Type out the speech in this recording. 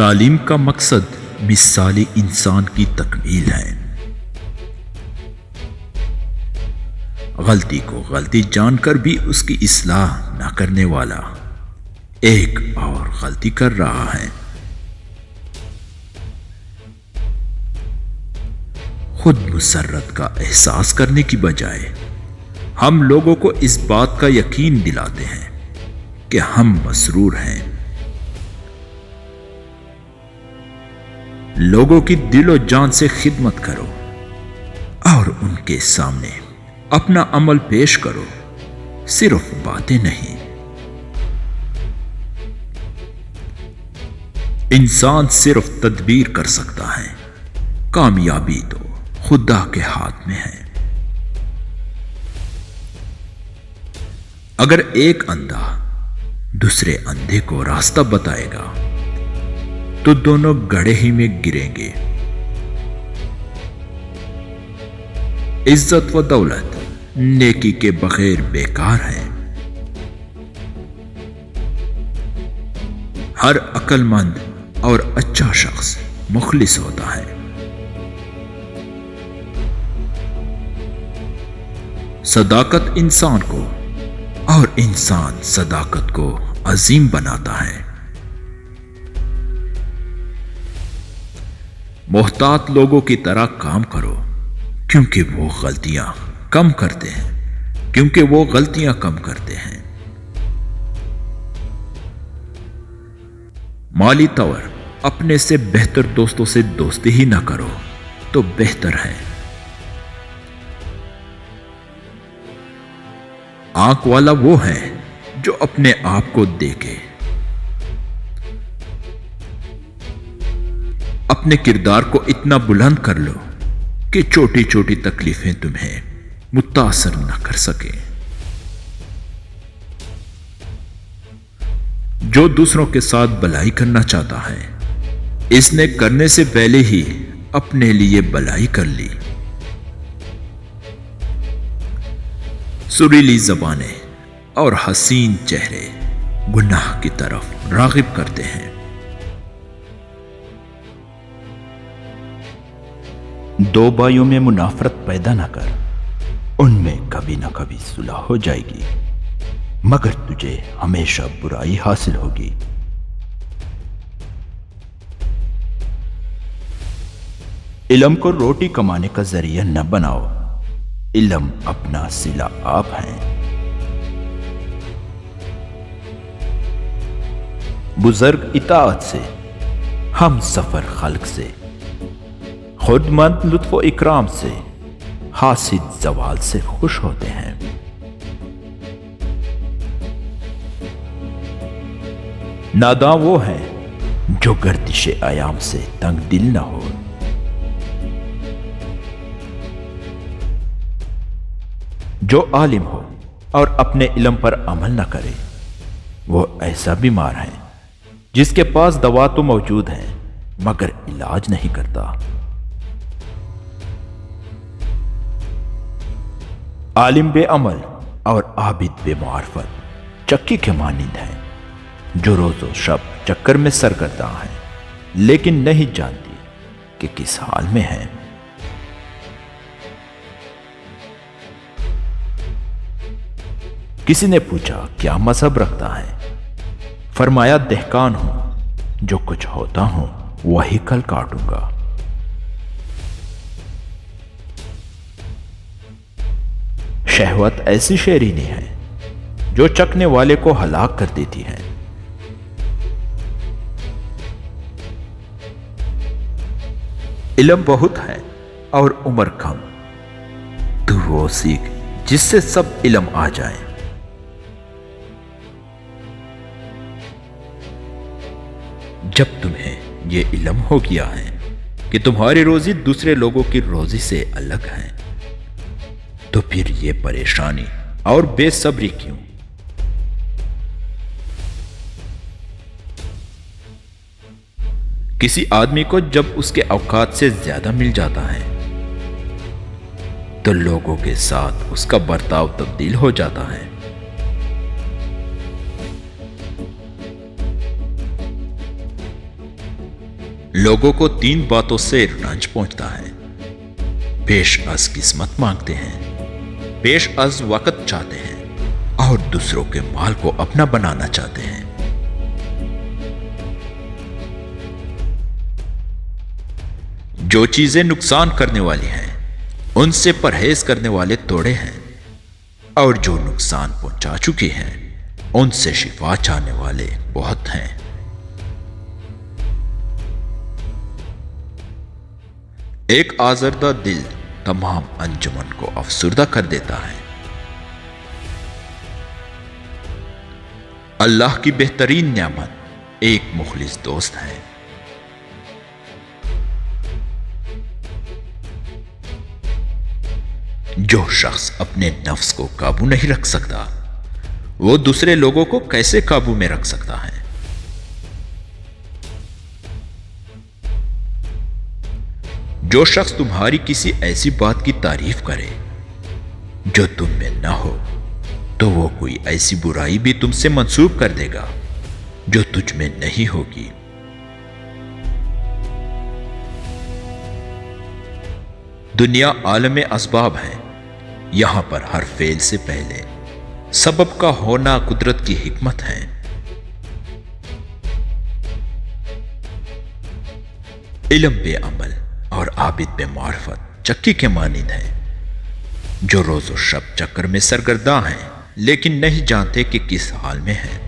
تعلیم کا مقصد مثالی انسان کی تکمیل ہے۔ غلطی کو غلطی جان کر بھی اس کی اصلاح نہ کرنے والا ایک اور غلطی کر رہا ہے۔ خود مسرت کا احساس کرنے کی بجائے ہم لوگوں کو اس بات کا یقین دلاتے ہیں کہ ہم مسرور ہیں۔ لوگوں کی دل و جان سے خدمت کرو اور ان کے سامنے اپنا عمل پیش کرو، صرف باتیں نہیں۔ انسان صرف تدبیر کر سکتا ہے، کامیابی تو خدا کے ہاتھ میں ہے۔ اگر ایک اندھا دوسرے اندھے کو راستہ بتائے گا تو دونوں گڑھے ہی میں گریں گے۔ عزت و دولت نیکی کے بغیر بیکار ہے۔ ہر عقل مند اور اچھا شخص مخلص ہوتا ہے۔ صداقت انسان کو اور انسان صداقت کو عظیم بناتا ہے۔ محتاط لوگوں کی طرح کام کرو کیونکہ وہ غلطیاں کم کرتے ہیں۔ مالی طور اپنے سے بہتر دوستوں سے دوستی ہی نہ کرو تو بہتر ہے۔ آنکھ والا وہ ہے جو اپنے آپ کو دیکھے۔ اپنے کردار کو اتنا بلند کر لو کہ چھوٹی چھوٹی تکلیفیں تمہیں متاثر نہ کر سکیں۔ جو دوسروں کے ساتھ بھلائی کرنا چاہتا ہے، اس نے کرنے سے پہلے ہی اپنے لیے بھلائی کر لی۔ سریلی زبانیں اور حسین چہرے گناہ کی طرف راغب کرتے ہیں۔ دو بھائیوں میں منافرت پیدا نہ کر، ان میں کبھی نہ کبھی صلح ہو جائے گی، مگر تجھے ہمیشہ برائی حاصل ہوگی۔ علم کو روٹی کمانے کا ذریعہ نہ بناؤ، علم اپنا صلہ آپ ہے۔ بزرگ اطاعت سے، ہم سفر خلق سے، خود مند لطف و اکرام سے، حاسد زوال سے خوش ہوتے ہیں۔ ناداں وہ ہے جو گردش ایام سے تنگ دل نہ ہو۔ جو عالم ہو اور اپنے علم پر عمل نہ کرے، وہ ایسا بیمار ہے جس کے پاس دوا تو موجود ہے مگر علاج نہیں کرتا۔ عالم بے عمل اور عابد بے معرفت چکی کے مانند ہیں جو روز و شب چکر میں سرگرداں ہیں لیکن نہیں جانتی کہ کس حال میں ہیں۔ کسی نے پوچھا کیا مذہب رکھتا ہے؟ فرمایا دہقان ہوں، جو کچھ ہوتا ہوں وہی کل کاٹوں گا۔ شہوت ایسی شیرینی ہے جو چکھنے والے کو ہلاک کر دیتی ہے۔ علم بہت ہے اور عمر کم، تو وہ سیکھ جس سے سب علم آ جائیں۔ جب تمہیں یہ علم ہو گیا ہے کہ تمہاری روزی دوسرے لوگوں کی روزی سے الگ ہے، تو پھر یہ پریشانی اور بے صبری کیوں؟ کسی آدمی کو جب اس کے اوقات سے زیادہ مل جاتا ہے تو لوگوں کے ساتھ اس کا برتاؤ تبدیل ہو جاتا ہے۔ لوگوں کو 3 باتوں سے رنج پہنچتا ہے: پیش از قسمت مانگتے ہیں، پیش از وقت چاہتے ہیں، اور دوسروں کے مال کو اپنا بنانا چاہتے ہیں۔ جو چیزیں نقصان کرنے والی ہیں ان سے پرہیز کرنے والے تھوڑے ہیں، اور جو نقصان پہنچا چکی ہیں ان سے شفا چاہنے والے بہت ہیں۔ ایک آزردہ دل تمام انجمن کو افسردہ کر دیتا ہے۔ اللہ کی بہترین نعمت ایک مخلص دوست ہے۔ جو شخص اپنے نفس کو قابو نہیں رکھ سکتا وہ دوسرے لوگوں کو کیسے قابو میں رکھ سکتا ہے؟ جو شخص تمہاری کسی ایسی بات کی تعریف کرے جو تم میں نہ ہو تو وہ کوئی ایسی برائی بھی تم سے منسوب کر دے گا جو تجھ میں نہیں ہوگی۔ دنیا عالم اسباب ہے، یہاں پر ہر فعل سے پہلے سبب کا ہونا قدرت کی حکمت ہے۔ علم بے عمل اور عابد بے معرفت چکی کے مانند ہے، جو روز و شب چکر میں سرگرداں ہیں لیکن نہیں جانتے کہ کس حال میں ہیں۔